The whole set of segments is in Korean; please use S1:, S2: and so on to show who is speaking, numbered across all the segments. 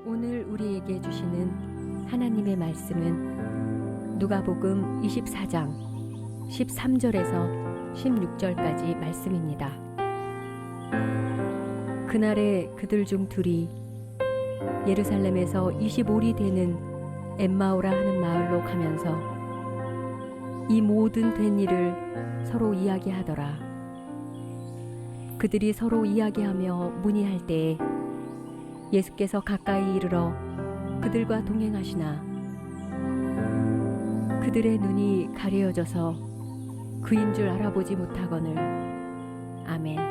S1: 오늘 우리에게 주시는 하나님의 말씀은 누가복음 24장 13절에서 16절까지 말씀입니다. 그날에 그들 중 둘이 예루살렘에서 25리 되는 엠마오라 하는 마을로 가면서 이 모든 된 일을 서로 이야기하더라. 그들이 서로 이야기하며 문의할 때에 예수께서 가까이 이르러 그들과 동행하시나 그들의 눈이 가려져서 그인 줄 알아보지 못하거늘. 아멘.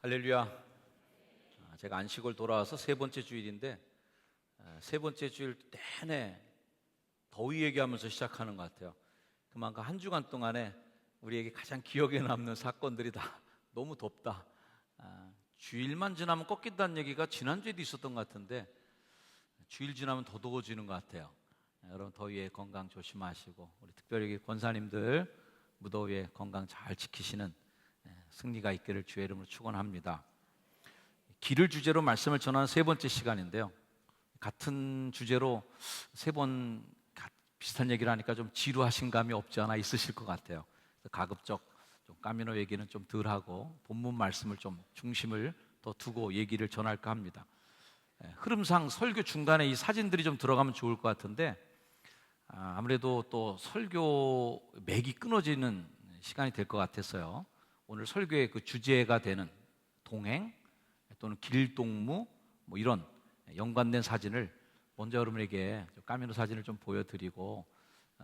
S2: 할렐루야. 제가 안식을 돌아와서 세 번째 주일인데 세 번째 주일 내내 더위 얘기하면서 시작하는 것 같아요. 그만큼 한 주간 동안에 우리에게 가장 기억에 남는 사건들이 다 너무 덥다. 주일만 지나면 꺾인다는 얘기가 지난주에도 있었던 것 같은데 주일 지나면 더 더워지는 것 같아요. 여러분 더위에 건강 조심하시고 우리 특별히 권사님들 무더위에 건강 잘 지키시는 승리가 있기를 주의 이름으로 축원합니다. 길을 주제로 말씀을 전하는 세 번째 시간인데요. 같은 주제로 세 번 비슷한 얘기를 하니까 좀 지루하신 감이 없지 않아 있으실 것 같아요. 가급적 좀 까미노 얘기는 좀 덜 하고 본문 말씀을 좀 중심을 더 두고 얘기를 전할까 합니다. 흐름상 설교 중간에 이 사진들이 좀 들어가면 좋을 것 같은데 아무래도 또 설교 맥이 끊어지는 시간이 될 것 같아서요. 오늘 설교의 그 주제가 되는 동행 또는 길동무 뭐 이런 연관된 사진을 먼저 여러분에게 까미노 사진을 좀 보여드리고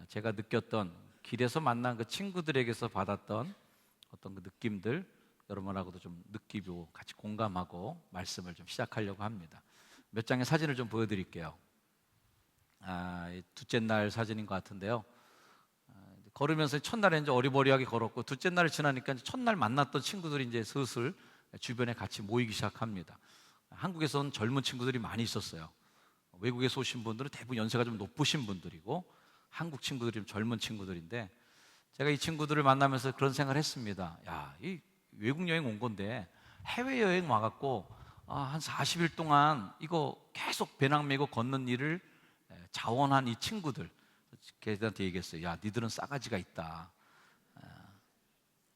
S2: 제가 느꼈던 길에서 만난 그 친구들에게서 받았던 어떤 그 느낌들 여러분하고도 좀 느끼고 같이 공감하고 말씀을 좀 시작하려고 합니다. 몇 장의 사진을 좀 보여드릴게요. 둘째 날 사진인 것 같은데요. 걸으면서 첫날에 이제 어리버리하게 걸었고 둘째 날을 지나니까 이제 첫날 만났던 친구들이 이제 슬슬 주변에 같이 모이기 시작합니다. 한국에서는 젊은 친구들이 많이 있었어요. 외국에서 오신 분들은 대부분 연세가 좀 높으신 분들이고 한국 친구들이 좀 젊은 친구들인데 제가 이 친구들을 만나면서 그런 생각을 했습니다. 야, 이 외국 여행 온 건데 해외여행 와갖고 한 40일 동안 이거 계속 배낭 메고 걷는 일을 자원한 이 친구들 걔들한테 얘기했어요. 야, 니들은 싸가지가 있다.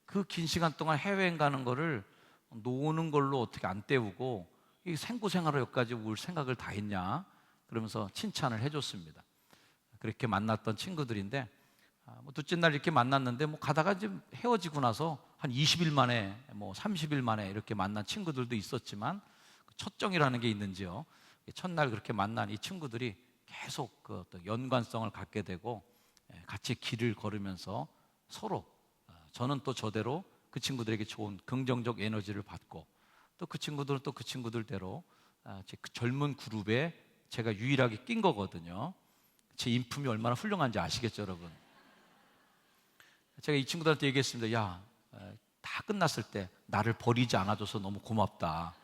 S2: 그 긴 시간 동안 해외여행 가는 거를 노는 걸로 어떻게 안 때우고 이 생고생활로 여기까지 올 생각을 다 했냐 그러면서 칭찬을 해줬습니다. 그렇게 만났던 친구들인데 뭐 둘째 날 이렇게 만났는데 뭐 가다가 좀 헤어지고 나서 한 20일 만에 뭐 30일 만에 이렇게 만난 친구들도 있었지만 첫 정이라는 게 있는지요. 첫날 그렇게 만난 이 친구들이 계속 그 어떤 연관성을 갖게 되고 같이 길을 걸으면서 서로 저는 또 저대로 그 친구들에게 좋은 긍정적 에너지를 받고 또 그 친구들은 또 그 친구들대로 그 젊은 그룹에 제가 유일하게 낀 거거든요. 제 인품이 얼마나 훌륭한지 아시겠죠, 여러분? 제가 이 친구들한테 얘기했습니다. 야, 다 끝났을 때 나를 버리지 않아줘서 너무 고맙다.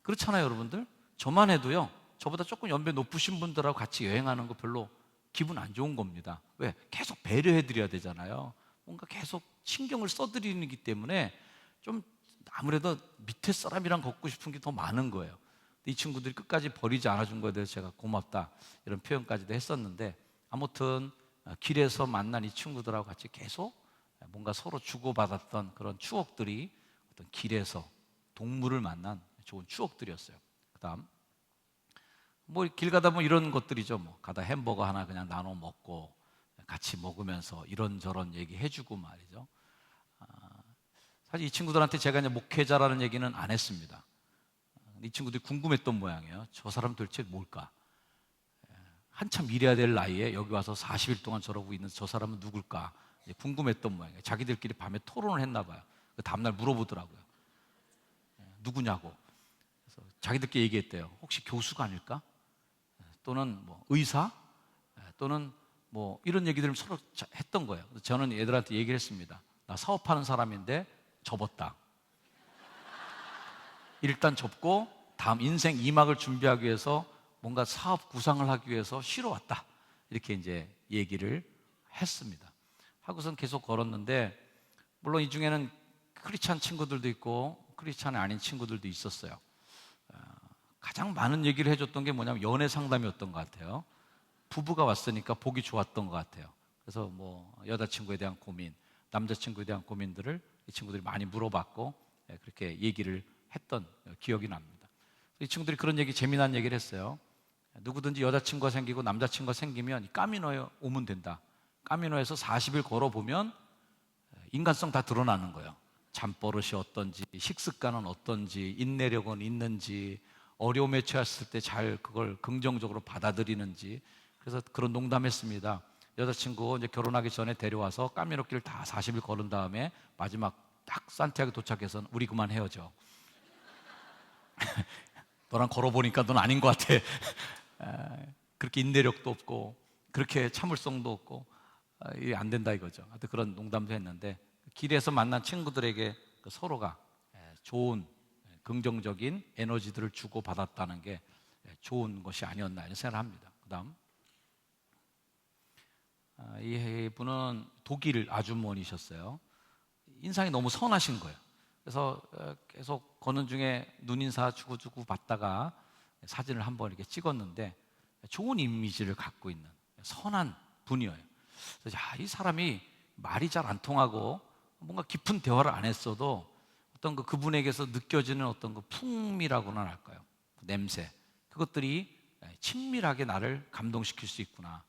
S2: 그렇잖아요, 여러분들? 저만 해도요, 저보다 조금 연배 높으신 분들하고 같이 여행하는 거 별로 기분 안 좋은 겁니다. 왜? 계속 배려해드려야 되잖아요. 뭔가 계속 신경을 써드리기 때문에 좀 아무래도 밑에 사람이랑 걷고 싶은 게 더 많은 거예요. 이 친구들이 끝까지 버리지 않아준 거에 대해서 제가 고맙다 이런 표현까지도 했었는데, 아무튼 길에서 만난 이 친구들하고 같이 계속 뭔가 서로 주고받았던 그런 추억들이 어떤 길에서 동물을 만난 좋은 추억들이었어요. 그다음 뭐 길 가다 보면 이런 것들이죠. 뭐 가다 햄버거 하나 그냥 나눠 먹고 같이 먹으면서 이런저런 얘기 해주고 말이죠. 사실 이 친구들한테 제가 이제 목회자라는 얘기는 안 했습니다. 이 친구들이 궁금했던 모양이에요. 저 사람 도대체 뭘까? 한참 일해야 될 나이에 여기 와서 40일 동안 저러고 있는 저 사람은 누굴까? 궁금했던 모양이에요. 자기들끼리 밤에 토론을 했나 봐요. 그 다음날 물어보더라고요. 누구냐고. 그래서 자기들끼리 얘기했대요. 혹시 교수가 아닐까? 또는 뭐 의사? 또는 뭐 이런 얘기들을 서로 했던 거예요. 그래서 저는 애들한테 얘기를 했습니다. 나 사업하는 사람인데 접었다. 일단 접고 다음 인생 2막을 준비하기 위해서 뭔가 사업 구상을 하기 위해서 쉬러 왔다. 이렇게 이제 얘기를 했습니다. 하고선 계속 걸었는데, 물론 이 중에는 크리스찬 친구들도 있고 크리스찬이 아닌 친구들도 있었어요. 가장 많은 얘기를 해줬던 게 뭐냐면 연애 상담이었던 것 같아요. 부부가 왔으니까 보기 좋았던 것 같아요. 그래서 뭐 여자친구에 대한 고민, 남자친구에 대한 고민들을 이 친구들이 많이 물어봤고 그렇게 얘기를 했던 기억이 납니다. 이 친구들이 그런 얘기, 재미난 얘기를 했어요. 누구든지 여자친구가 생기고 남자친구가 생기면 까미노에 오면 된다. 까미노에서 40일 걸어보면 인간성 다 드러나는 거예요. 잠버릇이 어떤지, 식습관은 어떤지, 인내력은 있는지, 어려움에 처했을 때 잘 그걸 긍정적으로 받아들이는지. 그래서 그런 농담했습니다. 여자친구 이제 결혼하기 전에 데려와서 까미노길 다 40일 걸은 다음에 마지막 딱 산티아고 도착해서 우리 그만 헤어져. 너랑 걸어보니까 넌 아닌 것 같아. 그렇게 인내력도 없고 그렇게 참을성도 없고 이게 안 된다 이거죠. 하여튼 그런 농담도 했는데, 길에서 만난 친구들에게 서로가 좋은 긍정적인 에너지들을 주고받았다는 게 좋은 것이 아니었나 이런 생각을 합니다. 그 다음 이분은 독일 아주머니셨어요. 인상이 너무 선하신 거예요. 그래서 계속 거는 중에 눈인사 주고주고 받다가 사진을 한번 이렇게 찍었는데 좋은 이미지를 갖고 있는 선한 분이에요. 그래서 이 사람이 말이 잘 안 통하고 뭔가 깊은 대화를 안 했어도 어떤 그분에게서 느껴지는 어떤 그 풍미라고나 할까요? 냄새, 그것들이 친밀하게 나를 감동시킬 수 있구나.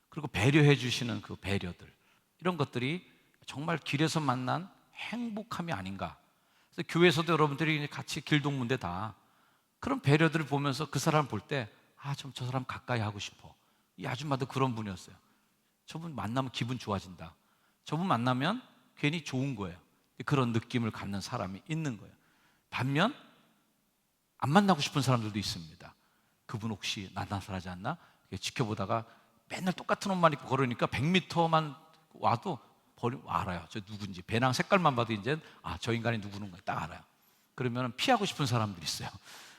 S2: 그리고 배려해 주시는 그 배려들, 이런 것들이 정말 길에서 만난 행복함이 아닌가. 그래서 교회에서도 여러분들이 같이 길동무인데 다 그런 배려들을 보면서 그 사람을 볼 때 좀 저 사람 가까이 하고 싶어. 이 아줌마도 그런 분이었어요. 저분 만나면 기분 좋아진다. 저분 만나면 괜히 좋은 거예요. 그런 느낌을 갖는 사람이 있는 거예요. 반면 안 만나고 싶은 사람들도 있습니다. 그분 혹시 나 나타나지 않나? 지켜보다가 맨날 똑같은 옷만 입고 걸으니까 100m만 와도 알아요. 저 누군지. 배낭 색깔만 봐도 이제 저 인간이 누구는 걸 딱 알아요. 그러면 피하고 싶은 사람들이 있어요.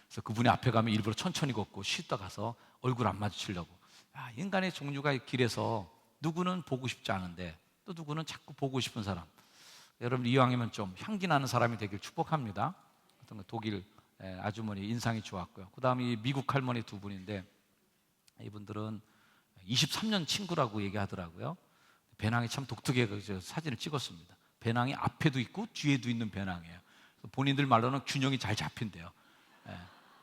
S2: 그래서 그분이 앞에 가면 일부러 천천히 걷고 쉬다 가서 얼굴 안 마주치려고. 인간의 종류가 길에서 누구는 보고 싶지 않은데 또 누구는 자꾸 보고 싶은 사람. 여러분 이왕이면 좀 향기 나는 사람이 되길 축복합니다. 어떤 독일 아주머니 인상이 좋았고요. 그 다음에 이 미국 할머니 두 분인데 이분들은 23년 친구라고 얘기하더라고요. 배낭이 참 독특해. 사진을 찍었습니다. 배낭이 앞에도 있고 뒤에도 있는 배낭이에요. 본인들 말로는 균형이 잘 잡힌대요.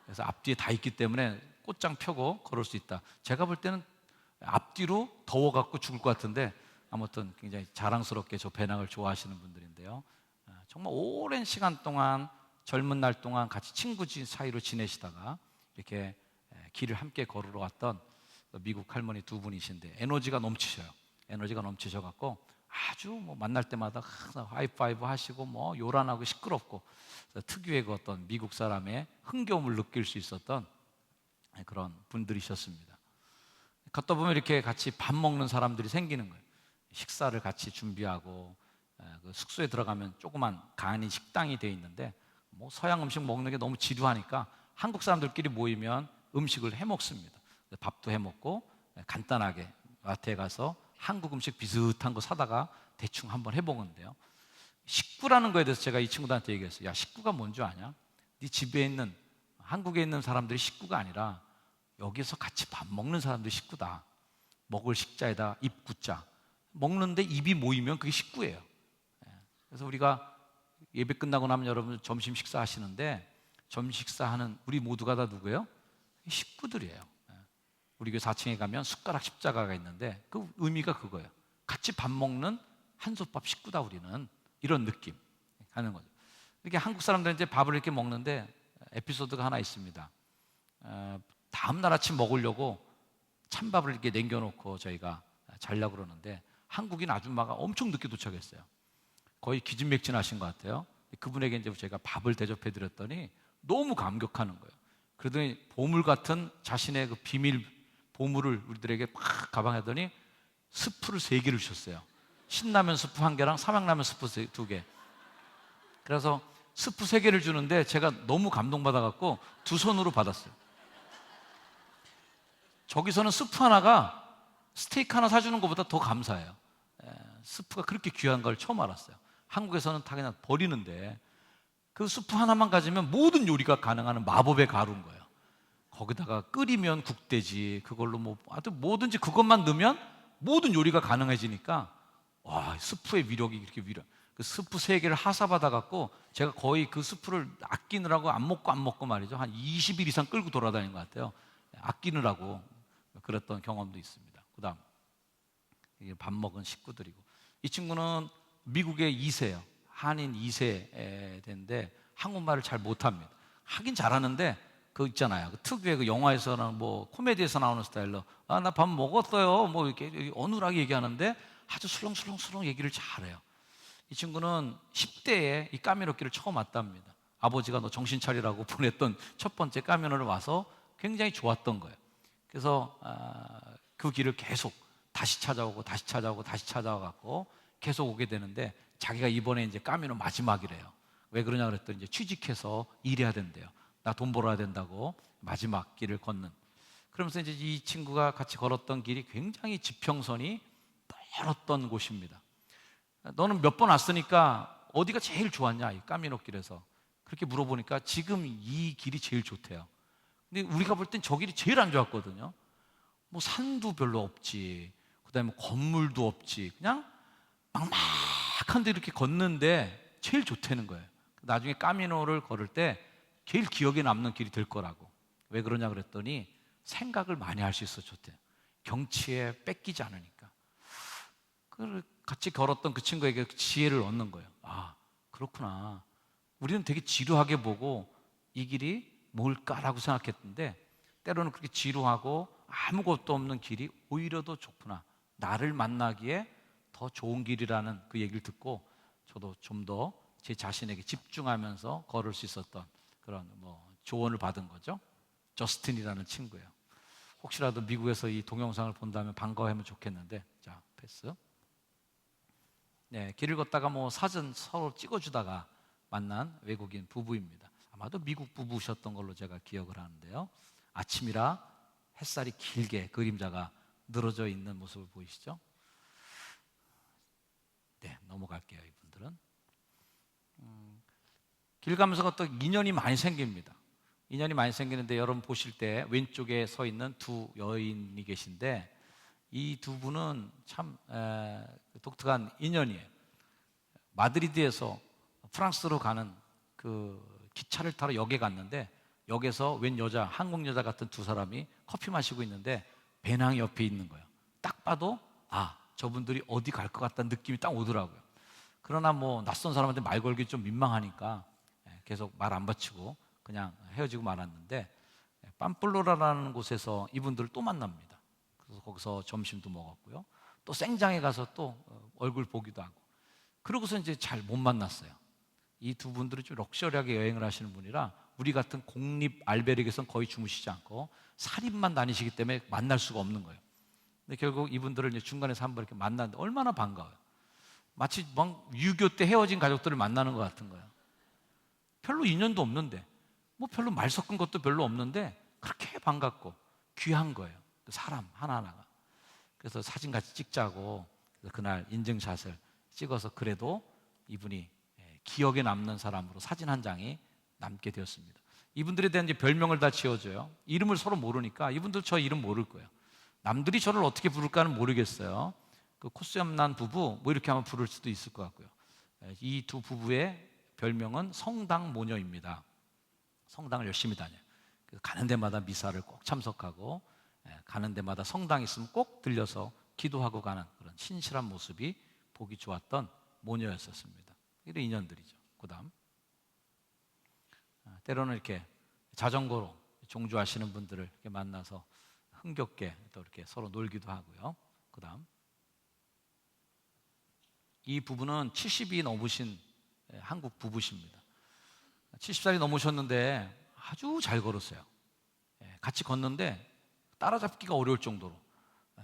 S2: 그래서 앞뒤에 다 있기 때문에 꽃장 펴고 걸을 수 있다. 제가 볼 때는 앞뒤로 더워갖고 죽을 것 같은데 아무튼 굉장히 자랑스럽게 저 배낭을 좋아하시는 분들인데요. 정말 오랜 시간 동안 젊은 날 동안 같이 친구 사이로 지내시다가 이렇게 길을 함께 걸으러 왔던 미국 할머니 두 분이신데 에너지가 넘치셔요. 에너지가 넘치셔갖고 아주 뭐 만날 때마다 하이파이브 하시고 뭐 요란하고 시끄럽고 특유의 그 어떤 미국 사람의 흥겨움을 느낄 수 있었던 그런 분들이셨습니다. 걷다 보면 이렇게 같이 밥 먹는 사람들이 생기는 거예요. 식사를 같이 준비하고 그 숙소에 들어가면 조그만 간이 식당이 돼 있는데 뭐 서양 음식 먹는 게 너무 지루하니까 한국 사람들끼리 모이면 음식을 해 먹습니다. 밥도 해 먹고 간단하게 마트에 가서 한국 음식 비슷한 거 사다가 대충 한번 해 먹는데요. 식구라는 거에 대해서 제가 이 친구들한테 얘기했어요. 야, 식구가 뭔 줄 아냐? 네 집에 있는, 한국에 있는 사람들이 식구가 아니라 여기서 같이 밥 먹는 사람들이 식구다. 먹을 식자에다 입구자. 먹는데 입이 모이면 그게 식구예요. 그래서 우리가 예배 끝나고 나면 여러분 점심 식사하시는데, 점심 식사하는 우리 모두가 다 누구예요? 식구들이에요. 우리 교회 4층에 가면 숟가락 십자가가 있는데 그 의미가 그거예요. 같이 밥 먹는 한솥밥 식구다 우리는. 이런 느낌 하는 거죠. 이렇게 한국 사람들은 이제 밥을 이렇게 먹는데 에피소드가 하나 있습니다. 다음 날 아침 먹으려고 찬밥을 이렇게 남겨놓고 저희가 자려고 그러는데 한국인 아줌마가 엄청 늦게 도착했어요. 거의 기진맥진하신 것 같아요. 그분에게 이제 제가 밥을 대접해 드렸더니 너무 감격하는 거예요. 그러더니 보물 같은 자신의 그 비밀 보물을 우리들에게 팍 가방하더니 스프를 3개를 주셨어요. 신라면 스프 1개랑 삼양라면 스프 2개. 그래서 스프 3개를 주는데 제가 너무 감동받아갖고 2손으로 받았어요. 저기서는 스프 하나가 스테이크 하나 사주는 것보다 더 감사해요. 스프가 그렇게 귀한 걸 처음 알았어요. 한국에서는 다 그냥 버리는데 그 스프 하나만 가지면 모든 요리가 가능한 마법의 가루인 거예요. 거기다가 끓이면 국되지, 그걸로 뭐 하여튼 뭐든지 그것만 넣으면 모든 요리가 가능해지니까 와, 스프의 위력이 이렇게 그 스프 3개를 하사받아 갖고 제가 거의 그 스프를 아끼느라고 안 먹고 말이죠, 한 20일 이상 끌고 돌아다닌 것 같아요. 아끼느라고 그랬던 경험도 있습니다. 그 다음 밥 먹은 식구들이고, 이 친구는 미국의 2세예요. 한인 2세인데 한국말을 잘 못합니다. 하긴 잘하는데 그 있잖아요, 그 특유의 그 영화에서나 뭐 코미디에서 나오는 스타일로 아, 나 밥 먹었어요 뭐 이렇게 어눌하게 얘기하는데 아주 술렁술렁 얘기를 잘해요. 이 친구는 10대에 이 까미노길을 처음 왔답니다. 아버지가 너 정신 차리라고 보냈던 첫 번째 까미노를 와서 굉장히 좋았던 거예요. 그래서 그 길을 계속 다시 찾아오고 갖고 계속 오게 되는데, 자기가 이번에 이제 까미노 마지막이래요. 왜 그러냐 그랬더니 이제 취직해서 일해야 된대요. 나 돈 벌어야 된다고 마지막 길을 걷는. 그러면서 이제 이 친구가 같이 걸었던 길이 굉장히 지평선이 멀었던 곳입니다. 너는 몇 번 왔으니까 어디가 제일 좋았냐, 이 까미노 길에서. 그렇게 물어보니까 지금 이 길이 제일 좋대요. 근데 우리가 볼 땐 저 길이 제일 안 좋았거든요. 뭐 산도 별로 없지, 그 다음에 건물도 없지, 그냥 막막한데 이렇게 걷는데 제일 좋다는 거예요. 나중에 까미노를 걸을 때 제일 기억에 남는 길이 될 거라고. 왜 그러냐 그랬더니 생각을 많이 할 수 있어 좋대요. 경치에 뺏기지 않으니까. 같이 걸었던 그 친구에게 지혜를 얻는 거예요. 아, 그렇구나. 우리는 되게 지루하게 보고 이 길이 뭘까라고 생각했는데, 때로는 그렇게 지루하고 아무것도 없는 길이 오히려 더 좋구나, 나를 만나기에 더 좋은 길이라는 그 얘기를 듣고 저도 좀 더 제 자신에게 집중하면서 걸을 수 있었던 그런 조언을 받은 거죠. 저스틴이라는 친구예요. 혹시라도 미국에서 이 동영상을 본다면 반가워하면 좋겠는데, 자, 패스. 네, 길을 걷다가 사진 서로 찍어주다가 만난 외국인 부부입니다. 아마도 미국 부부셨던 걸로 제가 기억을 하는데요. 아침이라 햇살이 길게 그림자가 늘어져 있는 모습을 보이시죠? 네, 넘어갈게요. 이분들은 길 가면서 또 인연이 많이 생깁니다. 인연이 많이 생기는데 여러분 보실 때 왼쪽에 서 있는 두 여인이 계신데, 이 두 분은 참 독특한 인연이에요. 마드리드에서 프랑스로 가는 그 기차를 타러 역에 갔는데, 역에서 웬 여자, 한국 여자 같은 두 사람이 커피 마시고 있는데 배낭이 옆에 있는 거예요. 딱 봐도 아, 저분들이 어디 갈 것 같다는 느낌이 딱 오더라고요. 그러나 낯선 사람한테 말 걸기 좀 민망하니까 계속 말 안 받치고 그냥 헤어지고 말았는데, 빰플로라라는 곳에서 이분들을 또 만납니다. 그래서 거기서 점심도 먹었고요. 또 생장에 가서 또 얼굴 보기도 하고. 그러고서 이제 잘 못 만났어요. 이 두 분들은 좀 럭셔리하게 여행을 하시는 분이라 우리 같은 공립 알베르게선 거의 주무시지 않고 살인만 다니시기 때문에 만날 수가 없는 거예요. 근데 결국 이분들을 이제 중간에서 한번 이렇게 만났는데 얼마나 반가워요. 마치 유교 때 헤어진 가족들을 만나는 것 같은 거예요. 별로 인연도 없는데, 별로 말 섞은 것도 별로 없는데 그렇게 반갑고 귀한 거예요, 그 사람 하나하나가. 그래서 사진 같이 찍자고 그래서 그날 인증샷을 찍어서, 그래도 이분이 기억에 남는 사람으로 사진 한 장이 남게 되었습니다. 이분들에 대한 이제 별명을 다 지어줘요. 이름을 서로 모르니까 이분들 저 이름 모를 거예요. 남들이 저를 어떻게 부를까는 모르겠어요. 그 코수염난 부부 뭐 이렇게 하면 부를 수도 있을 것 같고요. 이 두 부부의 별명은 성당 모녀입니다. 성당을 열심히 다녀요. 가는 데마다 미사를 꼭 참석하고 가는 데마다 성당 있으면 꼭 들려서 기도하고 가는 그런 신실한 모습이 보기 좋았던 모녀였었습니다. 이런 인연들이죠. 그다음 때로는 이렇게 자전거로 종주하시는 분들을 이렇게 만나서 흥겹게 또 이렇게 서로 놀기도 하고요. 그다음 이 부부는 70이 넘으신 한국 부부십니다. 70살이 넘으셨는데 아주 잘 걸었어요. 같이 걷는데 따라잡기가 어려울 정도로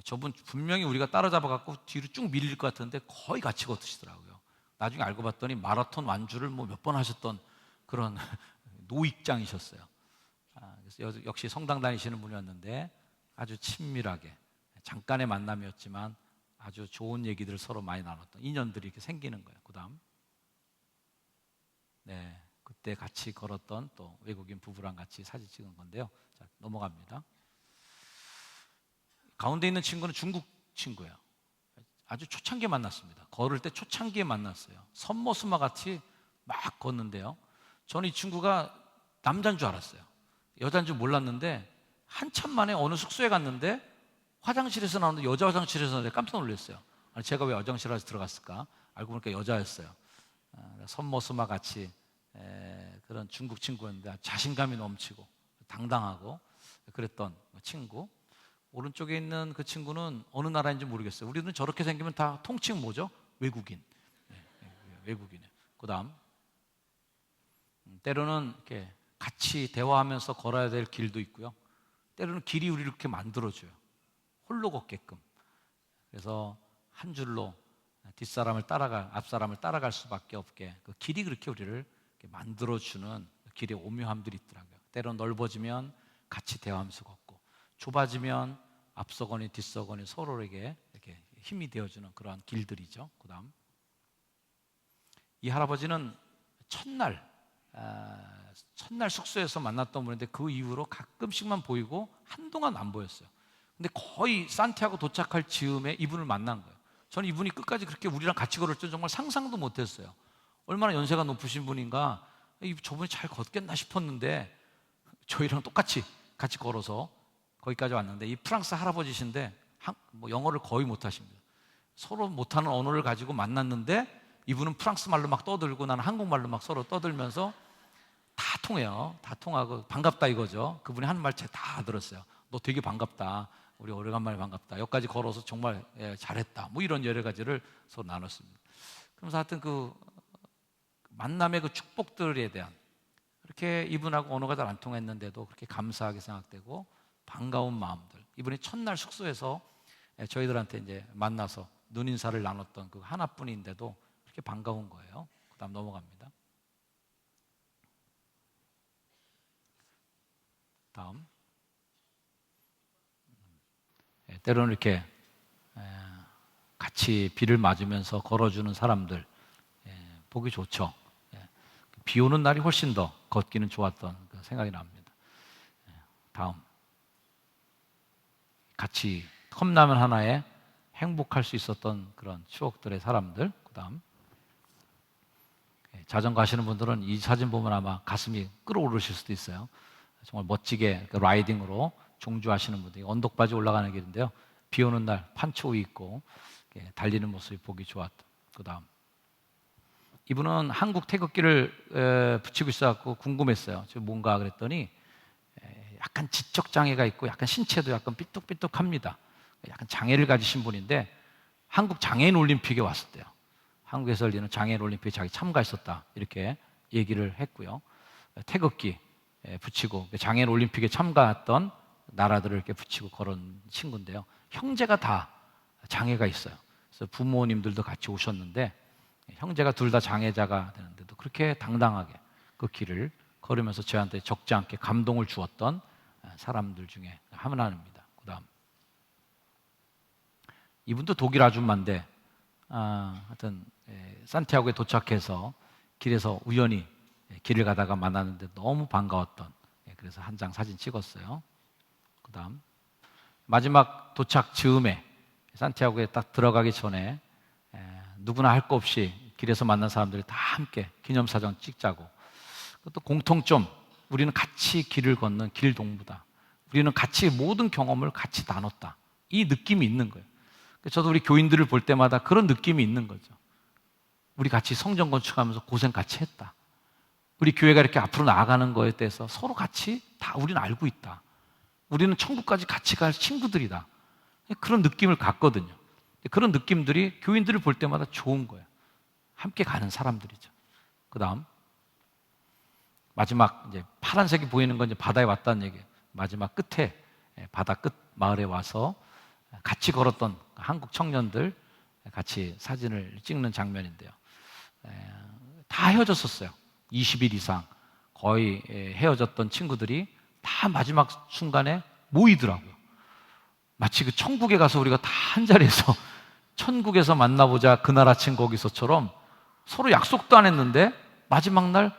S2: 저분 분명히 우리가 따라잡아갖고 뒤로 쭉 밀릴 것 같은데 거의 같이 걷으시더라고요. 나중에 알고 봤더니 마라톤 완주를 뭐 몇 번 하셨던 그런 노익장이셨어요. 그래서 역시 성당 다니시는 분이었는데 아주 친밀하게 잠깐의 만남이었지만 아주 좋은 얘기들을 서로 많이 나눴던 인연들이 이렇게 생기는 거예요. 그다음 그때 같이 걸었던 또 외국인 부부랑 같이 사진 찍은 건데요. 자, 넘어갑니다. 가운데 있는 친구는 중국 친구예요. 아주 초창기에 만났습니다. 걸을 때 초창기에 만났어요. 선머스마 같이 막 걷는데요. 저는 이 친구가 남자인 줄 알았어요. 여자인 줄 몰랐는데 한참 만에 어느 숙소에 갔는데 화장실에서 나오는데 여자 화장실에서 나오는데 깜짝 놀랐어요. 아니, 제가 왜 화장실에 들어갔을까? 알고 보니까 여자였어요. 선머스마 같이 그런 중국 친구였는데 자신감이 넘치고 당당하고 그랬던 친구. 오른쪽에 있는 그 친구는 어느 나라인지 모르겠어요. 우리는 저렇게 생기면 다 통칭 뭐죠? 외국인. 외국인이에요. 그 다음 때로는 이렇게 같이 대화하면서 걸어야 될 길도 있고요. 때로는 길이 우리를 이렇게 만들어줘요. 홀로 걷게끔. 그래서 한 줄로 뒷사람을 따라갈, 앞사람을 따라갈 수밖에 없게 그 길이 그렇게 우리를 이렇게 만들어주는 길의 오묘함들이 있더라고요. 때로는 넓어지면 같이 대화하면서 걷고, 좁아지면 앞서거니 뒤서거니 서로에게 이렇게 힘이 되어주는 그러한 길들이죠. 그 다음 이 할아버지는 첫날 숙소에서 만났던 분인데 그 이후로 가끔씩만 보이고 한동안 안 보였어요. 근데 거의 산티아고 도착할 즈음에 이분을 만난 거예요. 저는 이분이 끝까지 그렇게 우리랑 같이 걸을 줄 정말 상상도 못했어요. 얼마나 연세가 높으신 분인가, 저분이 잘 걷겠나 싶었는데 저희랑 똑같이 같이 걸어서 거기까지 왔는데 이 프랑스 할아버지신데 뭐 영어를 거의 못하십니다. 서로 못하는 언어를 가지고 만났는데 이분은 프랑스 말로 막 떠들고 나는 한국말로 막 서로 떠들면서 다 통해요. 다 통하고 반갑다 이거죠. 그분이 하는 말 제가 다 들었어요. 너 되게 반갑다. 우리 오래간만에 반갑다. 여기까지 걸어서 정말 잘했다. 뭐 이런 여러 가지를 서로 나눴습니다. 그러면서 하여튼 그 만남의 그 축복들에 대한 그렇게 이분하고 언어가 잘 안 통했는데도 그렇게 감사하게 생각되고 반가운 마음들. 이분이 첫날 숙소에서 저희들한테 이제 만나서 눈인사를 나눴던 그 하나뿐인데도 그렇게 반가운 거예요. 그 다음 넘어갑니다. 다음 때로는 이렇게 같이 비를 맞으면서 걸어주는 사람들 보기 좋죠. 비 오는 날이 훨씬 더 걷기는 좋았던 그 생각이 납니다. 다음 같이 컵라면 하나에 행복할 수 있었던 그런 추억들의 사람들. 그 다음 자전거 하시는 분들은 이 사진 보면 아마 가슴이 끓어오르실 수도 있어요. 정말 멋지게 라이딩으로 종주하시는 분들이 언덕바지 올라가는 길인데요. 비 오는 날 판초이 입고 달리는 모습이 보기 좋았던. 그 다음 이분은 한국 태극기를 붙이고 있어서 궁금했어요. 저 뭔가 그랬더니 약간 지적 장애가 있고 약간 신체도 약간 삐뚤삐뚤합니다. 약간 장애를 가지신 분인데 한국 장애인 올림픽에 왔었대요. 한국에서 열리는 장애인 올림픽에 자기 참가했었다 이렇게 얘기를 했고요. 태극기 붙이고 장애인 올림픽에 참가했던 나라들을 이렇게 붙이고 걸은 친구인데요. 형제가 다 장애가 있어요. 그래서 부모님들도 같이 오셨는데 형제가 둘 다 장애자가 되는데도 그렇게 당당하게 그 길을 걸으면서 저한테 적지 않게 감동을 주었던 사람들 중에 하나입니다. 그 다음 이분도 독일 아줌마인데 하여튼 산티아고에 도착해서 길에서 우연히 길을 가다가 만났는데 너무 반가웠던, 그래서 한 장 사진 찍었어요. 그 다음 마지막 도착 즈음에 산티아고에 딱 들어가기 전에 누구나 할 거 없이 길에서 만난 사람들이 다 함께 기념사진 찍자고. 또 공통점, 우리는 같이 길을 걷는 길동무다. 우리는 같이 모든 경험을 같이 나눴다. 이 느낌이 있는 거예요. 저도 우리 교인들을 볼 때마다 그런 느낌이 있는 거죠. 우리 같이 성전 건축하면서 고생 같이 했다. 우리 교회가 이렇게 앞으로 나아가는 거에 대해서 서로 같이 다 우리는 알고 있다. 우리는 천국까지 같이 갈 친구들이다. 그런 느낌을 갖거든요. 그런 느낌들이 교인들을 볼 때마다 좋은 거예요. 함께 가는 사람들이죠. 그 다음 마지막 이제 파란색이 보이는 건 이제 바다에 왔다는 얘기예요. 마지막 끝에 바다 끝 마을에 와서 같이 걸었던 한국 청년들 같이 사진을 찍는 장면인데요. 다 헤어졌었어요. 20일 이상 거의 헤어졌던 친구들이 다 마지막 순간에 모이더라고요. 마치 그 천국에 가서 우리가 다 한자리에서 천국에서 만나보자 그날 아침 거기서처럼 서로 약속도 안 했는데 마지막 날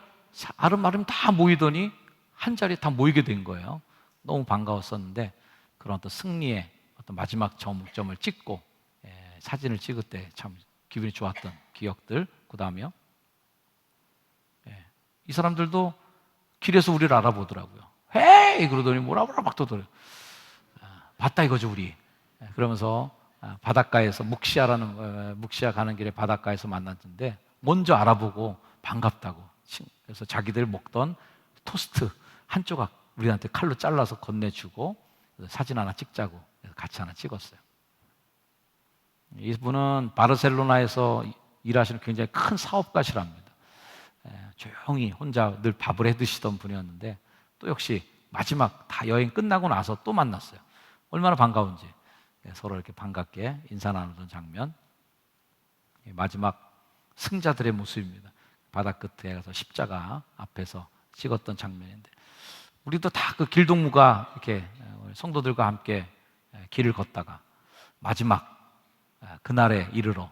S2: 아름아름 다 모이더니 한자리에 다 모이게 된 거예요. 너무 반가웠었는데 그런 어떤 승리의 어떤 마지막 점을 찍고 사진을 찍을 때 참 기분이 좋았던 기억들. 그 다음에요, 이 사람들도 길에서 우리를 알아보더라고요. 헤이! 그러더니 뭐라 막 떠들어요. 봤다 이거죠 우리. 그러면서 바닷가에서 묵시아 가는 길에 바닷가에서 만났는데 먼저 알아보고 반갑다고. 그래서 자기들 먹던 토스트 한 조각 우리한테 칼로 잘라서 건네주고 사진 하나 찍자고 같이 하나 찍었어요. 이분은 바르셀로나에서 일하시는 굉장히 큰 사업가시랍니다. 조용히 혼자 늘 밥을 해 드시던 분이었는데 또 역시 마지막 다 여행 끝나고 나서 또 만났어요. 얼마나 반가운지 서로 이렇게 반갑게 인사 나누던 장면. 마지막 승자들의 모습입니다. 바다 끝에 가서 십자가 앞에서 찍었던 장면인데 우리도 다 그 길동무가 이렇게 성도들과 함께 길을 걷다가 마지막 그날에 이르러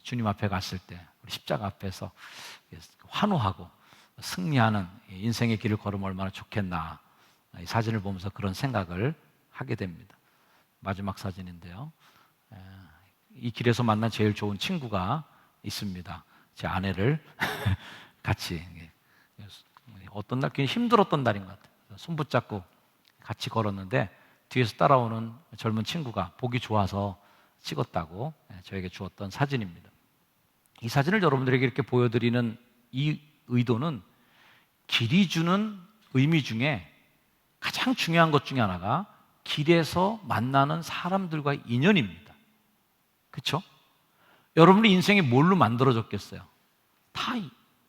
S2: 주님 앞에 갔을 때 우리 십자가 앞에서 환호하고 승리하는 인생의 길을 걸으면 얼마나 좋겠나. 이 사진을 보면서 그런 생각을 하게 됩니다. 마지막 사진인데요. 이 길에서 만난 제일 좋은 친구가 있습니다. 제 아내를 같이 어떤 날 굉장히 힘들었던 날인 것 같아요. 손 붙잡고 같이 걸었는데 뒤에서 따라오는 젊은 친구가 보기 좋아서 찍었다고 저에게 주었던 사진입니다. 이 사진을 여러분들에게 이렇게 보여드리는 이 의도는 길이 주는 의미 중에 가장 중요한 것 중에 하나가 길에서 만나는 사람들과의 인연입니다. 그렇죠? 여러분의 인생이 뭘로 만들어졌겠어요? 다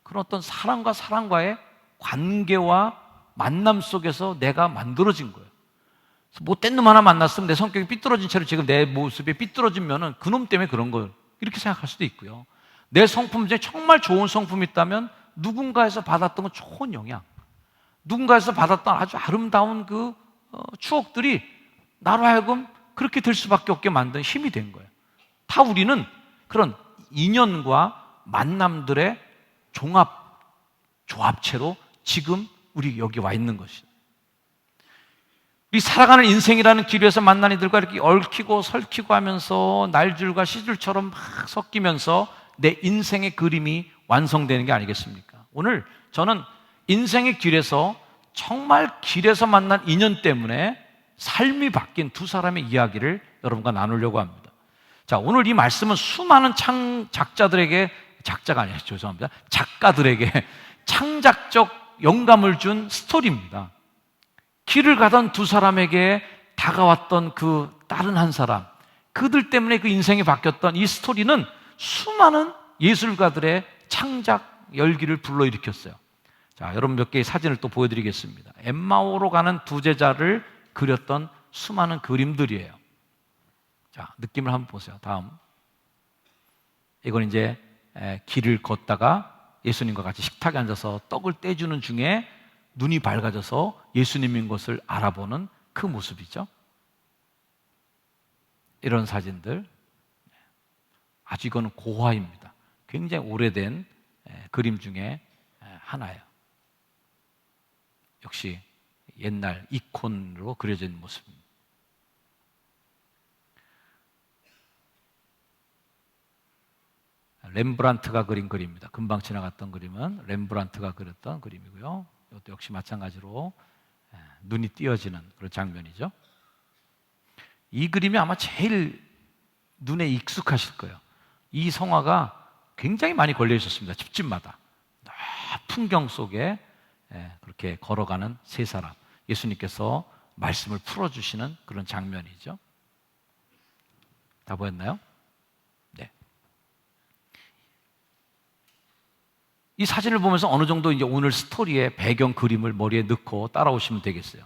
S2: 그런 어떤 사람과 사람과의 관계와 만남 속에서 내가 만들어진 거예요. 못된 놈 하나 만났으면 내 성격이 삐뚤어진 채로 지금 내 모습이 삐뚤어지면은 그놈 때문에 그런 걸 이렇게 생각할 수도 있고요. 내 성품 중에 정말 좋은 성품이 있다면 누군가에서 받았던 건 좋은 영향, 누군가에서 받았던 아주 아름다운 그 추억들이 나로 하여금 그렇게 될 수밖에 없게 만든 힘이 된 거예요. 다 우리는 그런 인연과 만남들의 조합체로 지금 우리 여기 와 있는 것이죠. 우리 살아가는 인생이라는 길 위에서 만난 이들과 이렇게 얽히고 설키고 하면서 날줄과 시줄처럼 막 섞이면서 내 인생의 그림이 완성되는 게 아니겠습니까? 오늘 저는 인생의 길에서 정말 길에서 만난 인연 때문에 삶이 바뀐 두 사람의 이야기를 여러분과 나누려고 합니다. 자, 오늘 이 말씀은 수많은 작가들에게 창작적 영감을 준 스토리입니다. 길을 가던 두 사람에게 다가왔던 그 다른 한 사람, 그들 때문에 그 인생이 바뀌었던 이 스토리는 수많은 예술가들의 창작 열기를 불러일으켰어요. 자, 여러분 몇 개의 사진을 또 보여드리겠습니다. 엠마오로 가는 두 제자를 그렸던 수많은 그림들이에요. 자, 느낌을 한번 보세요. 다음. 이건 이제 길을 걷다가 예수님과 같이 식탁에 앉아서 떡을 떼주는 중에 눈이 밝아져서 예수님인 것을 알아보는 그 모습이죠. 이런 사진들. 아주 이거는 고화입니다. 굉장히 오래된 그림 중에 하나예요. 역시 옛날 이콘으로 그려진 모습입니다. 렘브란트가 그린 그림입니다. 금방 지나갔던 그림은 렘브란트가 그렸던 그림이고요. 이것도 역시 마찬가지로 눈이 띄어지는 그런 장면이죠. 이 그림이 아마 제일 눈에 익숙하실 거예요. 이 성화가 굉장히 많이 걸려 있었습니다. 집집마다 풍경 속에 그렇게 걸어가는 세 사람, 예수님께서 말씀을 풀어주시는 그런 장면이죠. 다 보였나요? 네. 이 사진을 보면서 어느 정도 이제 오늘 스토리의 배경 그림을 머리에 넣고 따라오시면 되겠어요.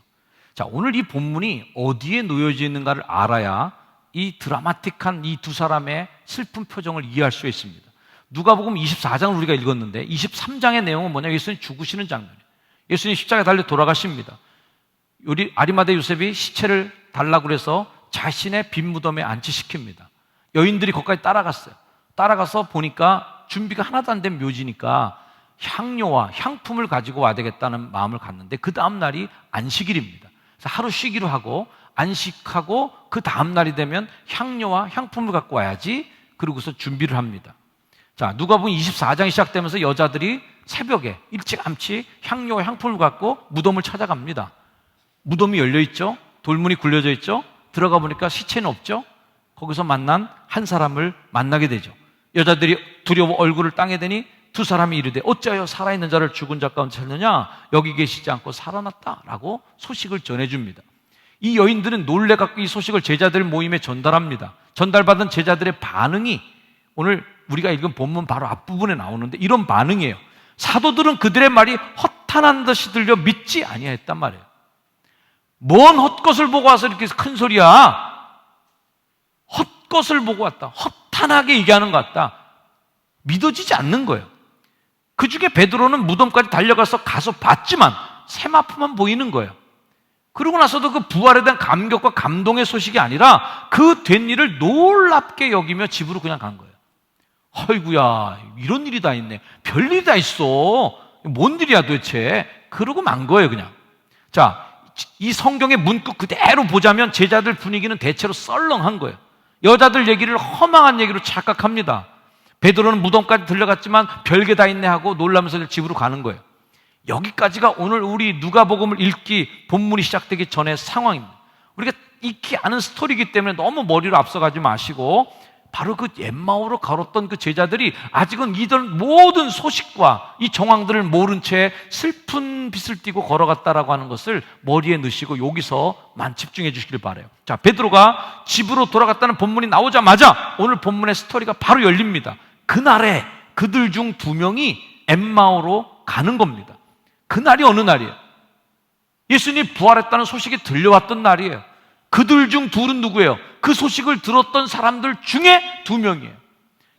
S2: 자, 오늘 이 본문이 어디에 놓여져 있는가를 알아야 이 드라마틱한 이 두 사람의 슬픈 표정을 이해할 수 있습니다. 누가복음 24장을 우리가 읽었는데 23장의 내용은 뭐냐? 예수님 죽으시는 장면이에요. 예수님 십자가에 달려 돌아가십니다. 우리 아리마대 요셉이 시체를 달라고 그래서 자신의 빈 무덤에 안치시킵니다. 여인들이 거기까지 따라갔어요. 따라가서 보니까 준비가 하나도 안 된 묘지니까 향료와 향품을 가지고 와야 되겠다는 마음을 갖는데 그 다음 날이 안식일입니다. 그래서 하루 쉬기로 하고 안식하고 그 다음 날이 되면 향료와 향품을 갖고 와야지. 그러고서 준비를 합니다. 자, 누가복음 24장이 시작되면서 여자들이 새벽에 일찌감치 향료와 향품을 갖고 무덤을 찾아갑니다. 무덤이 열려있죠. 돌문이 굴려져 있죠. 들어가 보니까 시체는 없죠. 거기서 만난 한 사람을 만나게 되죠. 여자들이 두려워 얼굴을 땅에 대니 두 사람이 이르되 어찌하여 살아있는 자를 죽은 자 가운데 찾느냐? 여기 계시지 않고 살아났다라고 소식을 전해줍니다. 이 여인들은 놀래갖고 이 소식을 제자들 모임에 전달합니다. 전달받은 제자들의 반응이 오늘 우리가 읽은 본문 바로 앞부분에 나오는데 이런 반응이에요. 사도들은 그들의 말이 허탄한 듯이 들려 믿지 아니하였단 말이에요. 뭔 헛것을 보고 와서 이렇게 큰 소리야? 헛것을 보고 왔다. 허탄하게 얘기하는 것 같다. 믿어지지 않는 거예요. 그 중에 베드로는 무덤까지 달려가서 가서 봤지만 세마포만 보이는 거예요. 그러고 나서도 그 부활에 대한 감격과 감동의 소식이 아니라 그 된 일을 놀랍게 여기며 집으로 그냥 간 거예요. 아이고야, 이런 일이 다 있네. 별일이 다 있어. 뭔 일이야 도대체. 그러고 만 거예요 그냥. 자, 이 성경의 문구 그대로 보자면 제자들 분위기는 대체로 썰렁한 거예요. 여자들 얘기를 허망한 얘기로 착각합니다. 베드로는 무덤까지 들려갔지만 별게 다 있네 하고 놀라면서 집으로 가는 거예요. 여기까지가 오늘 우리 누가복음을 읽기 본문이 시작되기 전의 상황입니다. 우리가 익히 아는 스토리이기 때문에 너무 머리로 앞서가지 마시고 바로 그 엠마오로 걸었던 그 제자들이 아직은 이런 모든 소식과 이 정황들을 모른 채 슬픈 빛을 띠고 걸어갔다라고 하는 것을 머리에 넣으시고 여기서만 집중해 주시길 바라요. 자, 베드로가 집으로 돌아갔다는 본문이 나오자마자 오늘 본문의 스토리가 바로 열립니다. 그날에 그들 중 2명이 엠마오로 가는 겁니다. 그날이 어느 날이에요? 예수님이 부활했다는 소식이 들려왔던 날이에요. 그들 중 둘은 누구예요? 그 소식을 들었던 사람들 중에 2명이에요.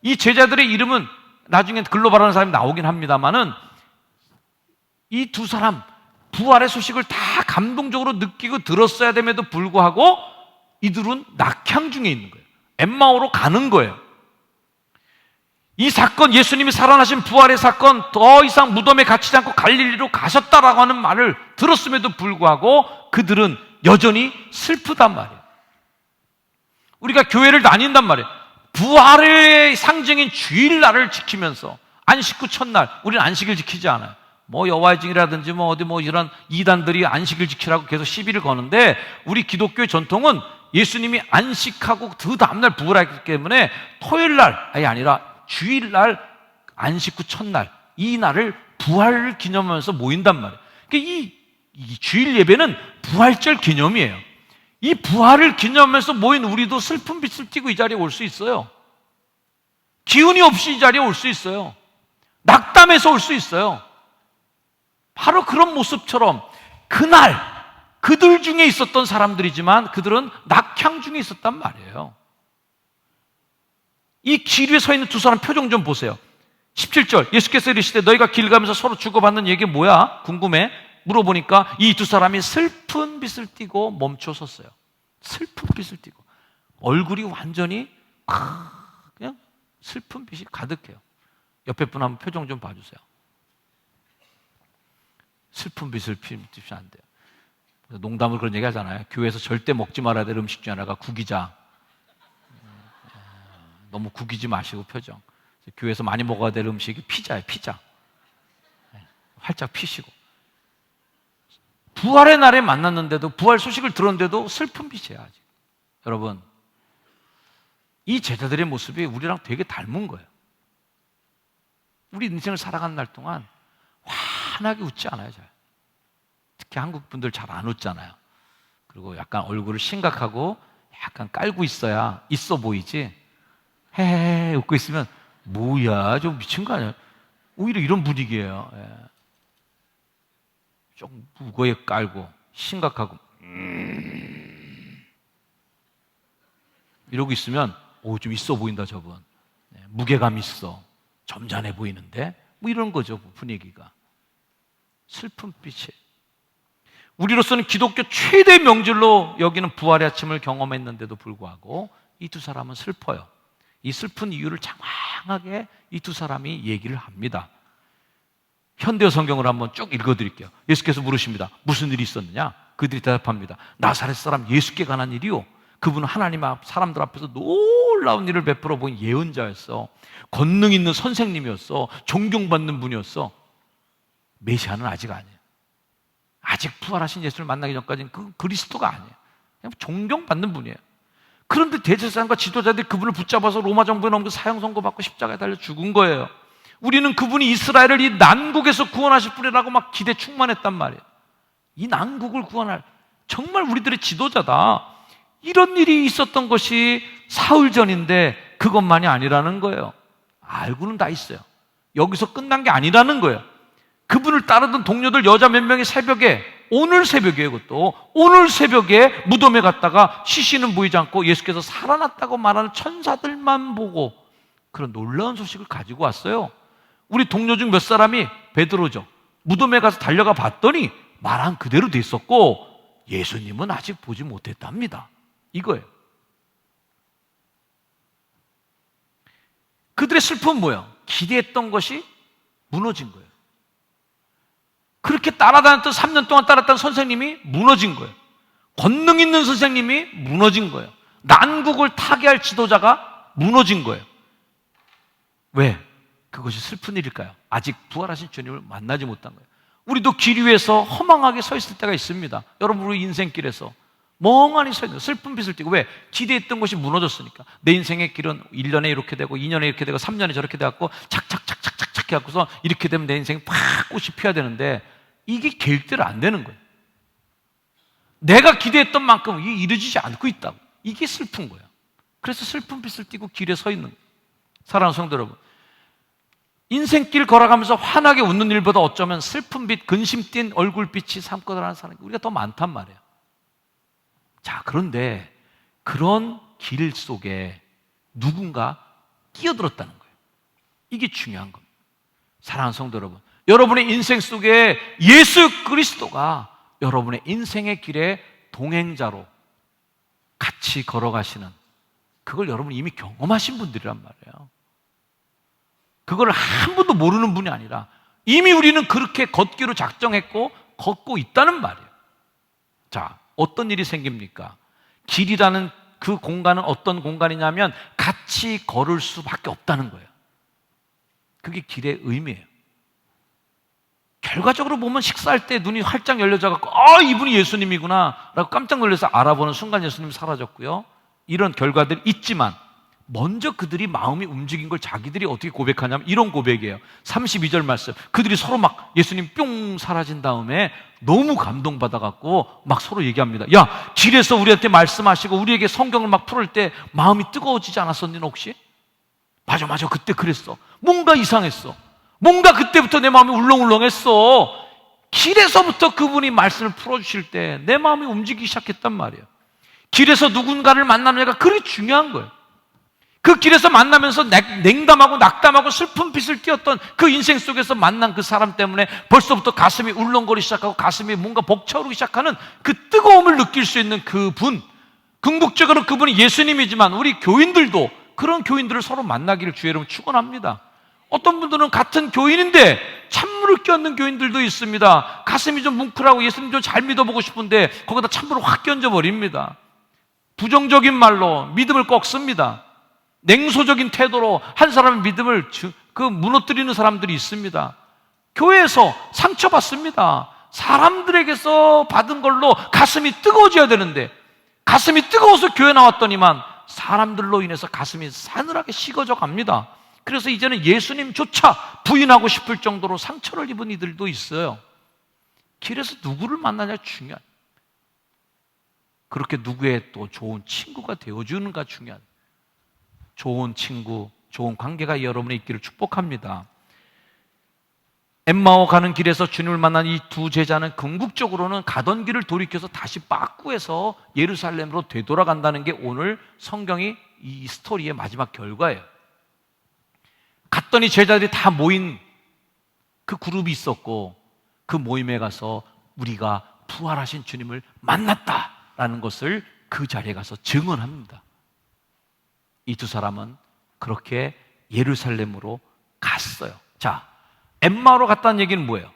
S2: 이 제자들의 이름은 나중에 글로바라는 사람이 나오긴 합니다만은 이 두 사람 부활의 소식을 다 감동적으로 느끼고 들었어야 됨에도 불구하고 이들은 낙향 중에 있는 거예요. 엠마오로 가는 거예요. 이 사건, 예수님이 살아나신 부활의 사건, 더 이상 무덤에 갇히지 않고 갈릴리로 가셨다라고 하는 말을 들었음에도 불구하고 그들은 여전히 슬프단 말이에요. 우리가 교회를 다닌단 말이에요. 부활의 상징인 주일날을 지키면서 안식 후 첫날, 우리는 안식일 지키지 않아요. 뭐 여호와의 증이라든지 뭐 어디 뭐 이런 이단들이 안식일 지키라고 계속 시비를 거는데 우리 기독교의 전통은 예수님이 안식하고 그 다음날 부활했기 때문에 토요일날이 아니라 주일날 안식 후 첫날 이 날을 부활을 기념하면서 모인단 말이에요. 그러니까 이 주일 예배는 부활절 기념이에요. 이 부활을 기념하면서 모인 우리도 슬픈 빛을 띠고 이 자리에 올 수 있어요. 기운이 없이 이 자리에 올 수 있어요. 낙담해서 올 수 있어요. 바로 그런 모습처럼 그날 그들 중에 있었던 사람들이지만 그들은 낙향 중에 있었단 말이에요. 이 길 위에 서 있는 두 사람 표정 좀 보세요. 17절 예수께서 이르시되 너희가 길 가면서 서로 주고받는 얘기 뭐야? 궁금해? 물어보니까 이 두 사람이 슬픈 빛을 띠고 멈춰 섰어요. 슬픈 빛을 띠고 얼굴이 완전히 그냥 슬픈 빛이 가득해요. 옆에 분 한번 표정 좀 봐주세요. 슬픈 빛을 피우면 안 돼요. 농담으로 그런 얘기 하잖아요. 교회에서 절대 먹지 말아야 될 음식 중 하나가 구기자. 너무 구기지 마시고 표정. 교회에서 많이 먹어야 될 음식이 피자예요. 피자. 활짝 피시고. 부활의 날에 만났는데도, 부활 소식을 들었는데도 슬픈 빛이에요. 아직. 여러분, 이 제자들의 모습이 우리랑 되게 닮은 거예요. 우리 인생을 살아가는 날 동안 환하게 웃지 않아요. 잘. 특히 한국 분들 잘 안 웃잖아요. 그리고 약간 얼굴을 심각하고 약간 깔고 있어야 있어 보이지. 헤헤 웃고 있으면 뭐야, 좀 미친 거 아니야? 오히려 이런 분위기예요. 예. 좀 무거게 깔고 심각하고 이러고 있으면 좀 있어 보인다 저분. 예, 무게감 있어. 점잖해 보이는데 뭐 이런 거죠, 분위기가. 슬픈 빛이. 우리로서는 기독교 최대 명절로 여기는 부활의 아침을 경험했는데도 불구하고 이 두 사람은 슬퍼요. 이 슬픈 이유를 장황하게 이 두 사람이 얘기를 합니다. 현대어 성경을 한번 쭉 읽어드릴게요. 예수께서 물으십니다. 무슨 일이 있었느냐? 그들이 대답합니다. 나사렛 사람 예수께 관한 일이요. 그분은 하나님 앞 사람들 앞에서 놀라운 일을 베풀어 보인 예언자였어. 권능 있는 선생님이었어. 존경받는 분이었어. 메시아는 아직 아니에요. 아직 부활하신 예수를 만나기 전까지는 그 그리스도가 아니에요. 그냥 존경받는 분이에요. 그런데 대제사장과 지도자들이 그분을 붙잡아서 로마 정부에 넘겨 사형 선고받고 십자가에 달려 죽은 거예요. 우리는 그분이 이스라엘을 이 난국에서 구원하실 분이라고 막 기대 충만했단 말이에요. 이 난국을 구원할 정말 우리들의 지도자다. 이런 일이 있었던 것이 사흘 전인데 그것만이 아니라는 거예요. 알고는 다 있어요. 여기서 끝난 게 아니라는 거예요. 그분을 따르던 동료들 여자 몇 명이 새벽에, 오늘 새벽이에요. 그것도 오늘 새벽에 무덤에 갔다가 시신은 보이지 않고 예수께서 살아났다고 말하는 천사들만 보고 그런 놀라운 소식을 가지고 왔어요. 우리 동료 중 몇 사람이 베드로죠. 무덤에 가서 달려가 봤더니 말한 그대로 돼 있었고 예수님은 아직 보지 못했답니다. 이거예요. 그들의 슬픔은 뭐예요? 기대했던 것이 무너진 거예요. 그렇게 따라다녔던 3년 동안 따랐던 선생님이 무너진 거예요. 권능 있는 선생님이 무너진 거예요. 난국을 타개할 지도자가 무너진 거예요. 왜? 그것이 슬픈 일일까요? 아직 부활하신 주님을 만나지 못한 거예요. 우리도 길 위에서 허망하게 서 있을 때가 있습니다. 여러분, 우리 인생길에서 멍하니 서 있는 거예요. 슬픈 빛을 띠고. 왜? 기대했던 것이 무너졌으니까. 내 인생의 길은 1년에 이렇게 되고 2년에 이렇게 되고 3년에 저렇게 돼갖고 착착착착착착 해갖고서 이렇게 되면 내 인생이 팍 꽃이 피어야 되는데 이게 계획대로 안 되는 거예요. 내가 기대했던 만큼 이게 이루어지지 않고 있다고. 이게 슬픈 거예요. 그래서 슬픈 빛을 띠고 길에 서 있는 거예요. 사랑하는 성도 여러분, 인생길 걸어가면서 환하게 웃는 일보다 어쩌면 슬픈 빛, 근심 띤 얼굴빛이 삶고 살아가는 사람이 우리가 더 많단 말이에요. 자, 그런데 그런 길 속에 누군가 끼어들었다는 거예요. 이게 중요한 겁니다. 사랑하는 성도 여러분, 여러분의 인생 속에 예수 그리스도가 여러분의 인생의 길에 동행자로 같이 걸어가시는, 그걸 여러분 이미 경험하신 분들이란 말이에요. 그걸 한 번도 모르는 분이 아니라 이미 우리는 그렇게 걷기로 작정했고 걷고 있다는 말이에요. 자, 어떤 일이 생깁니까? 길이라는 그 공간은 어떤 공간이냐면 같이 걸을 수밖에 없다는 거예요. 그게 길의 의미예요. 결과적으로 보면 식사할 때 눈이 활짝 열려져갖고 이분이 예수님이구나 라고 깜짝 놀라서 알아보는 순간 예수님이 사라졌고요. 이런 결과들이 있지만 먼저 그들이 마음이 움직인 걸 자기들이 어떻게 고백하냐면 이런 고백이에요. 32절 말씀. 그들이 서로 막 예수님 뿅 사라진 다음에 너무 감동받아갖고 막 서로 얘기합니다. 야, 길에서 우리한테 말씀하시고 우리에게 성경을 막 풀을 때 마음이 뜨거워지지 않았었니 혹시? 맞아 그때 그랬어. 뭔가 이상했어. 뭔가 그때부터 내 마음이 울렁울렁했어. 길에서부터 그분이 말씀을 풀어주실 때 내 마음이 움직이기 시작했단 말이에요. 길에서 누군가를 만나는 애가 그리 중요한 거예요. 그 길에서 만나면서 냉담하고 낙담하고 슬픈 빛을 띄었던 그 인생 속에서 만난 그 사람 때문에 벌써부터 가슴이 울렁거리기 시작하고 가슴이 뭔가 벅차오르기 시작하는 그 뜨거움을 느낄 수 있는 그분, 궁극적으로 그분이 예수님이지만 우리 교인들도 그런 교인들을 서로 만나기를 주의 이름으로 축원합니다.
S3: 어떤 분들은 같은 교인인데 찬물을 끼얹는 교인들도 있습니다. 가슴이 좀 뭉클하고 예수님 좀 잘 믿어보고 싶은데 거기다 찬물을 확 끼얹어버립니다. 부정적인 말로 믿음을 꺾습니다. 냉소적인 태도로 한 사람의 믿음을 무너뜨리는 사람들이 있습니다. 교회에서 상처받습니다. 사람들에게서 받은 걸로 가슴이 뜨거워져야 되는데 가슴이 뜨거워서 교회 나왔더니만 사람들로 인해서 가슴이 싸늘하게 식어져 갑니다. 그래서 이제는 예수님조차 부인하고 싶을 정도로 상처를 입은 이들도 있어요. 길에서 누구를 만나냐 중요한, 그렇게 누구의 또 좋은 친구가 되어주는가 중요한, 좋은 친구, 좋은 관계가 여러분의 있기를 축복합니다. 엠마오 가는 길에서 주님을 만난 이 두 제자는 궁극적으로는 가던 길을 돌이켜서 다시 빠꾸해서 예루살렘으로 되돌아간다는 게 오늘 성경이 이 스토리의 마지막 결과예요. 갔더니 제자들이 다 모인 그 그룹이 있었고 그 모임에 가서 우리가 부활하신 주님을 만났다라는 것을 그 자리에 가서 증언합니다. 이 두 사람은 그렇게 예루살렘으로 갔어요. 자, 엠마오로 갔다는 얘기는 뭐예요?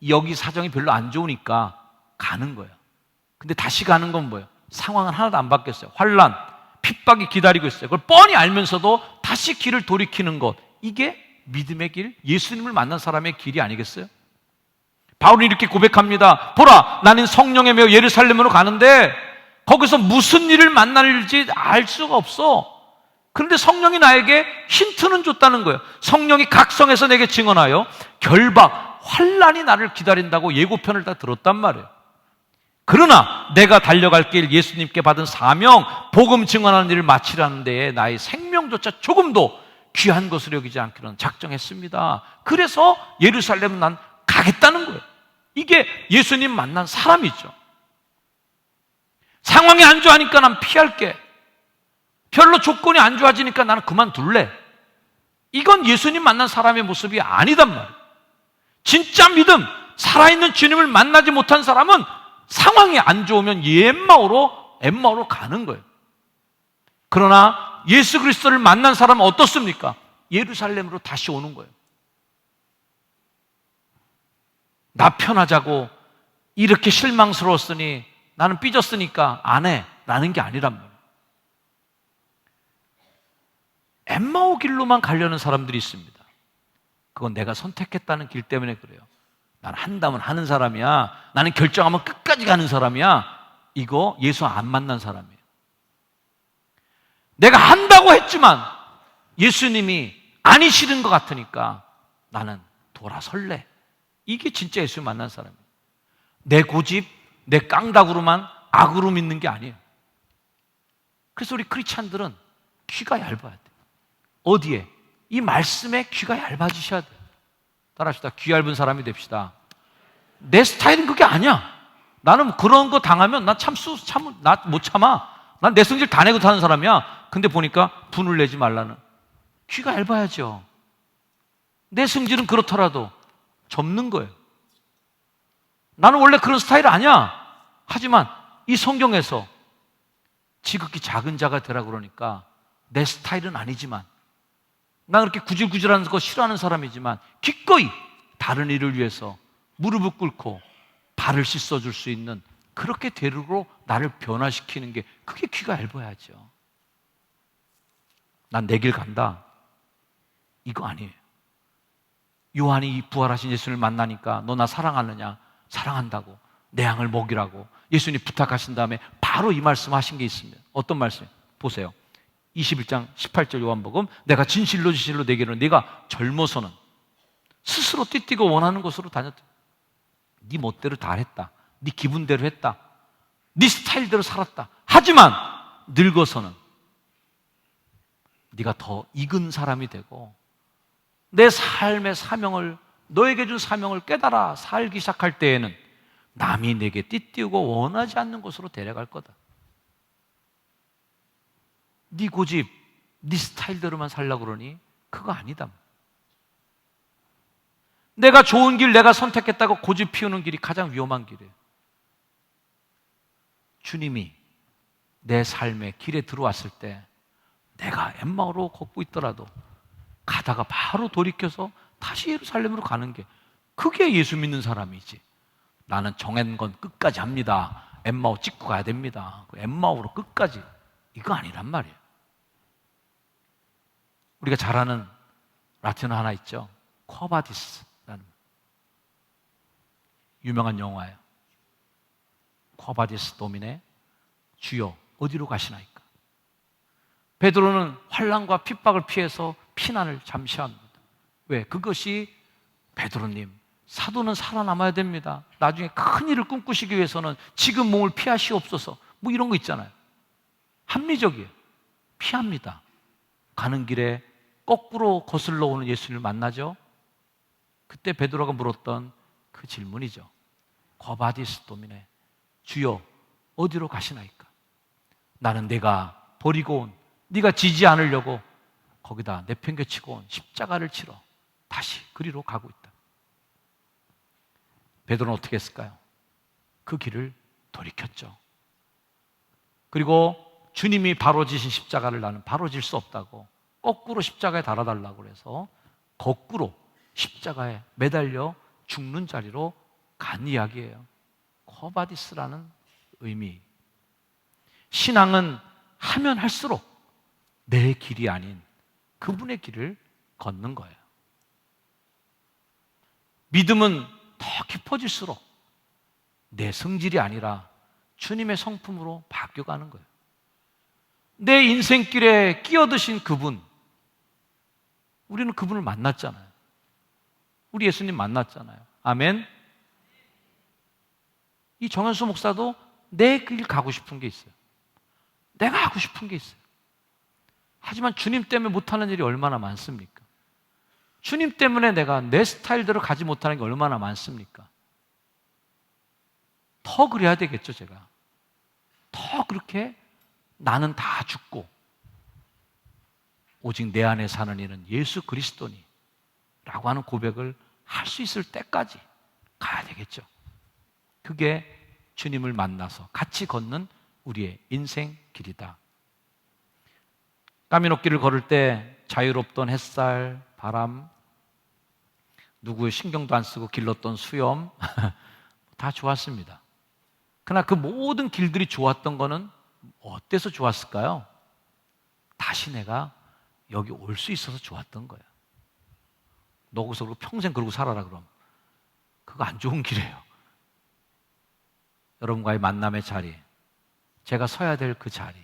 S3: 여기 사정이 별로 안 좋으니까 가는 거예요. 근데 다시 가는 건 뭐예요? 상황은 하나도 안 바뀌었어요. 환난, 핍박이 기다리고 있어요. 그걸 뻔히 알면서도 다시 길을 돌이키는 것, 이게 믿음의 길, 예수님을 만난 사람의 길이 아니겠어요? 바울은 이렇게 고백합니다. 보라, 나는 성령에 매여 예루살렘으로 가는데 거기서 무슨 일을 만날지 알 수가 없어. 그런데 성령이 나에게 힌트는 줬다는 거예요. 성령이 각성해서 내게 증언하여 결박, 환난이 나를 기다린다고 예고편을 다 들었단 말이에요. 그러나 내가 달려갈 길, 예수님께 받은 사명, 복음 증언하는 일을 마치라는 데에 나의 생명조차 조금도 귀한 것으로 여기지 않기로는 작정했습니다. 그래서 예루살렘은 난 가겠다는 거예요. 이게 예수님 만난 사람이죠. 상황이 안 좋아하니까 난 피할게. 별로 조건이 안 좋아지니까 나는 그만둘래. 이건 예수님 만난 사람의 모습이 아니단 말이에요. 진짜 믿음, 살아있는 주님을 만나지 못한 사람은 상황이 안 좋으면 엠마오로 가는 거예요. 그러나 예수 그리스도를 만난 사람은 어떻습니까? 예루살렘으로 다시 오는 거예요. 나 편하자고 이렇게 실망스러웠으니 나는 삐졌으니까 안 해 라는 게 아니란 말이에요. 엠마오 길로만 가려는 사람들이 있습니다. 그건 내가 선택했다는 길 때문에 그래요. 나는 한다면 하는 사람이야. 나는 결정하면 끝까지 가는 사람이야. 이거 예수 안 만난 사람이에요. 내가 한다고 했지만 예수님이 아니시는 것 같으니까 나는 돌아설래. 이게 진짜 예수 만난 사람이에요. 내 고집, 내 깡다구로만 악으로 믿는 게 아니에요. 그래서 우리 크리스찬들은 귀가 얇아야 돼요. 어디에? 이 말씀에 귀가 얇아지셔야 돼요. 따라합시다. 귀 얇은 사람이 됩시다. 내 스타일은 그게 아니야. 나는 그런 거 당하면 나 못 참아. 난 내 성질 다 내고 사는 사람이야. 근데 보니까 분을 내지 말라는. 귀가 얇아야죠. 내 성질은 그렇더라도 접는 거예요. 나는 원래 그런 스타일 아니야. 하지만 이 성경에서 지극히 작은 자가 되라 그러니까 내 스타일은 아니지만 난 그렇게 구질구질하는 거 싫어하는 사람이지만 기꺼이 다른 일을 위해서 무릎을 꿇고 발을 씻어줄 수 있는 그렇게 대로로 나를 변화시키는 게 그게 귀가 얇아야죠. 난 내 길 간다. 이거 아니에요. 요한이 이 부활하신 예수를 만나니까 너 나 사랑하느냐? 사랑한다고. 내 양을 먹이라고 예수님 부탁하신 다음에 바로 이 말씀하신 게 있습니다. 어떤 말씀? 보세요. 21장 18절 요한복음, 내가 진실로 내게는 네가 젊어서는 스스로 띠띠고 원하는 곳으로 다녔다. 네 멋대로 다 했다. 네 기분대로 했다. 네 스타일대로 살았다. 하지만 늙어서는 네가 더 익은 사람이 되고 내 삶의 사명을, 너에게 준 사명을 깨달아 살기 시작할 때에는 남이 내게 띠띠우고 원하지 않는 곳으로 데려갈 거다. 네 고집, 네 스타일대로만 살려고 그러니 그거 아니다. 내가 좋은 길 내가 선택했다고 고집 피우는 길이 가장 위험한 길이에요. 주님이 내 삶의 길에 들어왔을 때 내가 엠마오로 걷고 있더라도 가다가 바로 돌이켜서 다시 예루살렘으로 가는 게, 그게 예수 믿는 사람이지. 나는 정한 건 끝까지 합니다. 엠마오 찍고 가야 됩니다. 엠마오로 끝까지. 이거 아니란 말이에요. 우리가 잘 아는 라틴어 하나 있죠. 쿼바디스라는 유명한 영화예요. 쿼바디스 도미네, 주여 어디로 가시나이까. 베드로는 환난과 핍박을 피해서 피난을 잠시 합니다. 왜? 그것이 베드로님, 사도는 살아남아야 됩니다. 나중에 큰 일을 꿈꾸시기 위해서는 지금 몸을 피하시옵소서. 뭐 이런 거 있잖아요. 합리적이에요. 피합니다. 가는 길에 거꾸로 거슬러 오는 예수님을 만나죠. 그때 베드로가 물었던 그 질문이죠. 쿼바디스 도미네, 주여 어디로 가시나이까. 나는 내가 버리고 온, 네가 지지 않으려고 거기다 내팽개치고 온 십자가를 치러 다시 그리로 가고 있다. 베드로는 어떻게 했을까요? 그 길을 돌이켰죠. 그리고 주님이 바로 지신 십자가를 나는 바로 질 수 없다고 거꾸로 십자가에 달아달라고 그래서 거꾸로 십자가에 매달려 죽는 자리로 간 이야기예요. 쿼바디스라는 의미. 신앙은 하면 할수록 내 길이 아닌 그분의 길을 걷는 거예요. 믿음은 더 깊어질수록 내 성질이 아니라 주님의 성품으로 바뀌어가는 거예요. 내 인생길에 끼어드신 그분, 우리는 그분을 만났잖아요. 우리 예수님 만났잖아요. 아멘. 이 정현수 목사도 내 길 가고 싶은 게 있어요. 내가 하고 싶은 게 있어요. 하지만 주님 때문에 못하는 일이 얼마나 많습니까? 주님 때문에 내가 내 스타일대로 가지 못하는 게 얼마나 많습니까? 더 그래야 되겠죠, 제가. 더 그렇게 나는 다 죽고 오직 내 안에 사는 이는 예수 그리스도니 라고 하는 고백을 할 수 있을 때까지 가야 되겠죠. 그게 주님을 만나서 같이 걷는 우리의 인생 길이다. 까미노길을 걸을 때 자유롭던 햇살, 바람, 누구의 신경도 안 쓰고 길렀던 수염 다 좋았습니다. 그러나 그 모든 길들이 좋았던 거는 어때서 좋았을까요? 다시 내가 여기 올 수 있어서 좋았던 거예요. 너 거기서 평생 그러고 살아라 그럼. 그거 안 좋은 길이에요. 여러분과의 만남의 자리, 제가 서야 될 그 자리,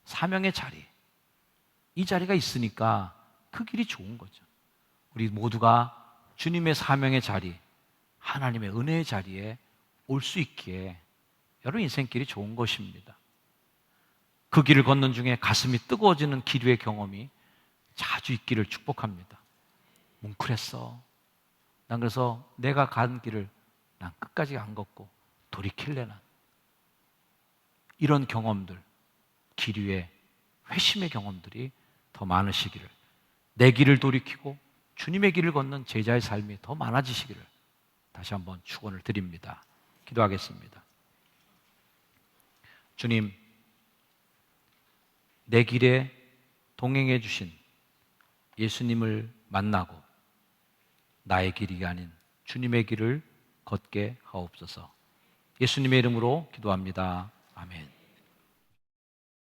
S3: 사명의 자리, 이 자리가 있으니까 그 길이 좋은 거죠. 우리 모두가 주님의 사명의 자리, 하나님의 은혜의 자리에 올 수 있기에 여러분 인생길이 좋은 것입니다. 그 길을 걷는 중에 가슴이 뜨거워지는 기류의 경험이 자주 있기를 축복합니다. 뭉클했어. 난 그래서 내가 간 길을 난 끝까지 안 걷고 돌이킬래 난. 이런 경험들, 기류의 회심의 경험들이 더 많으시기를, 내 길을 돌이키고 주님의 길을 걷는 제자의 삶이 더 많아지시기를 다시 한번 축원을 드립니다. 기도하겠습니다. 주님, 내 길에 동행해 주신 예수님을 만나고 나의 길이 아닌 주님의 길을 걷게 하옵소서. 예수님의 이름으로 기도합니다. 아멘.